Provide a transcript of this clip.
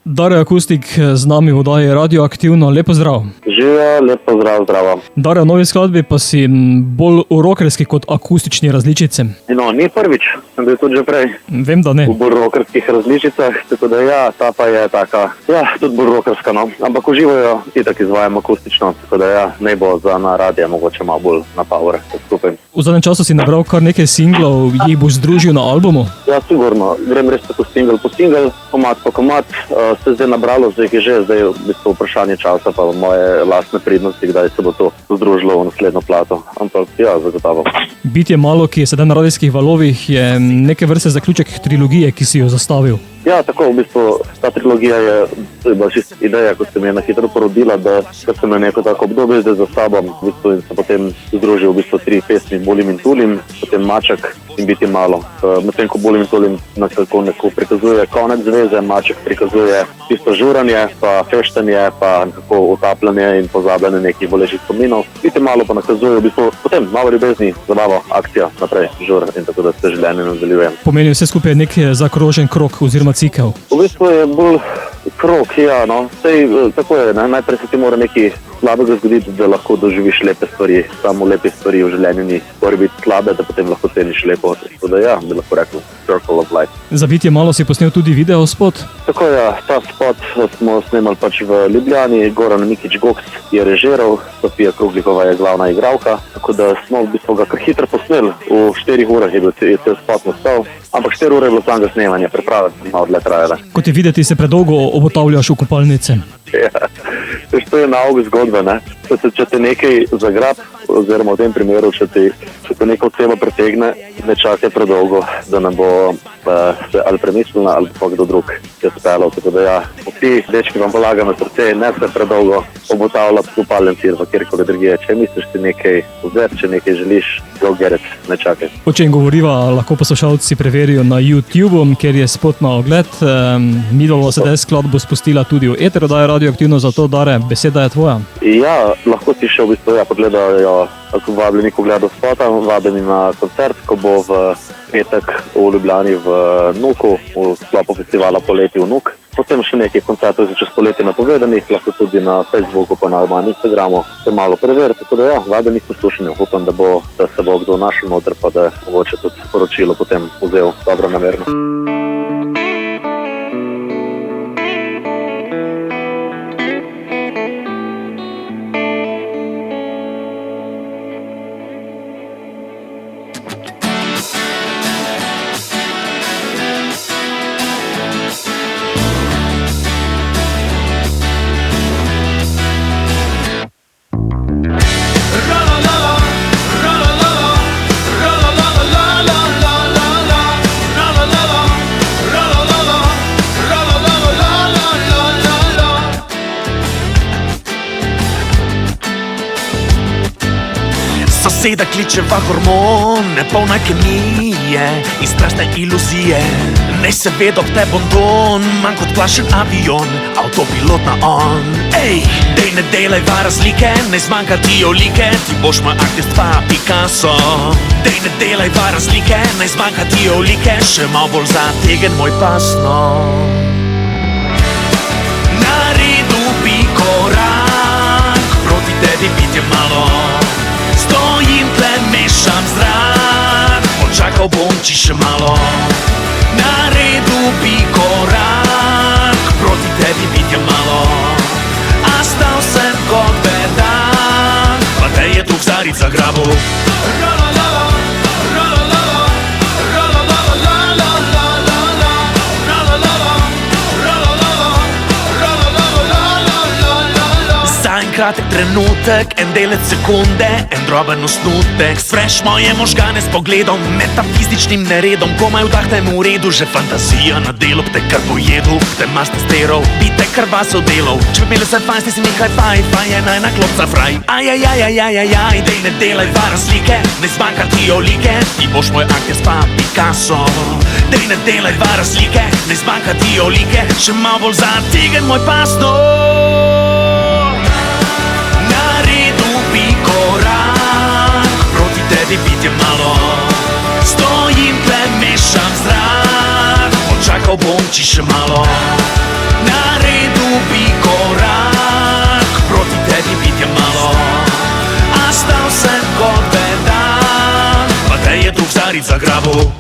Darja Akustik z nami v oddaji Radioaktivno, lepo zdrav. Živijo, lepo zdrav. Darja, v novi skladbi pa si bolj v rockerski kot akustični različici. No, ni prvič, sem bil tudi že prej. Vem, da ne. V bolj rockerskih različicah, tako da ja, ta pa je taka, ja, tudi bolj rockerska, no. Ampak uživajo, itak izvajam akustično, tako da ja, ne bo za na radija mogoče malo bolj na power skupaj. V zadnjem času si nabral kar nekaj singlov, jih boš združil na albumu? Ja, sigurno, grem res tako single po single, komad po komad, se zdaj nabralo, zdaj je že, zdaj je v bistvu vprašanje časa pa moje lastne pridnosti, kdaj se bo to združilo v naslednjo plato, ampak ja, zagotovo. Bitje malo, ki je sedaj na radijskih valovih, je neke vrste zaključek trilogije, ki si jo zastavil. Ja, tako, v bistvu, ta trilogija je bila čisto ideja, ko se mi je na hitro porodila, da sem imel neko tako obdobje zdaj za sabo, v bistvu, in se potem združil v bistvu 3 pesmi, Bulim in Tulim, potem Maček in Biti malo. Medtem ko Bulim in Tulim nekako prikazuje konec zveze, Maček prikazuje tisto žuranje, pa feštanje, pa nekako utapljanje in pozabljanje nekih bolečih spominov. Biti malo pa nakazuje v bistvu potem malo ljubezni, zabavo, akcija, naprej, žur in tako da se življenje nadaljuje. Pomeni vse skupaj nek zakrožen krog oziroma cikel. V bistvu je bolj krog, ja, no. Sej, tako je, ne? Najprej se ti mora nekaj slabega zgoditi, da lahko doživiš lepe stvari. Samo lepe stvari v življenju ni. Mora biti slabe, da potem lahko ceniš lepo. Tako da ja, bi lahko rekel Circle of Life. Za Bitje malo si posnel tudi video spot? Tako ja, ta spot smo snemali pač v Ljubljani, Goran Mikić Goks je režiral, Sofija Kruglikova je glavna igralka, tako da smo v bistvu ga kar hitro posneli. V 4 urah je cel spot nastal, ampak 4 ure je bilo samega snemanja, priprave malo dlje trajale. Kot je videti, se predolgo obotavljaš v kopalnice. Ja, to je nauk zgodbe, ne. Če te nekaj zagrab, oziroma v tem primeru, če te neka oseba pretegne, ne čaka predolgo, da ne bo se ali premislila ali pa kdo drug se spelal. Tako da ja, vsi dečki vam polagam na srce, ne se predolgo obotavljati v kopalnici ali kjerkoli drugje. Če misliš ti nekaj vzeti, če nekaj želiš, go get it, ne čakaj. O čem govoriva, lahko poslušalci preverijo na YouTubeu, ker je spot na ogled. Midva sedaj skladbo spustila tudi v eter oddaje Radioaktivno, zato Dare, beseda je tvoja. Ja, lahko ti še v bistvu pogledajo, ako vabljeni ko gledajo spota, vabljeni na koncert, ko bo v petek v Ljubljani v Nuku, v sklopu festivala Poleti v Nuk. Potem še nekaj koncertov za čez poletje napovedanih, lahko tudi na Facebooku pa na Instagramu se malo preveriti, tako da ja, vabljeni k poslušanju. Upam, da se bo kdo našel noter, pa da mogoče tudi sporočilo potem vzel dobro namerno. Soseda kličeva hormone, polna kemije in strašne iluzije. Ne se ved ob te bonton, manj kot plašen avion, avtopilot na on. Ej, dej ne delajva razlike, ne zmanjka ti olike, ti boš moj artist pa Picasso. Dej ne delajva razlike, ne zmanjka ti olike, še malo bolj zategen moj pasno. Naredu bi korak, proti tebi Bitje malo. Stojim tle, mešam zrak, počakal bom ti še malo. Naredu bi korak, proti tebi Bitje malo. A stal sem kot bedak, pa te je tu v Zaric zagrabil. Kratek trenutek, en delec sekunde, en droben osnutek. Sfreš moje možgane s pogledom, metafizičnim neredom. Komaj vdahnem v redu, že fantazija na delu. Te kar pojedu, te maste sterov, bi te kar vasov delov. Če bi imeli vse fajn, si mi high-five, je najna klopca fraj. Ajajajajajajaj, dej ne delaj dva razlike, ne zmanjka ti olike, ti boš moj artist pa Picasso. Dej ne delaj dva razlike, ne zmanjka ti olike, še malo bolj zatigen moj pasno. Tebi Bitje malo, stojim tle, mešam zrak, počakal bom ti še malo. zagrabil.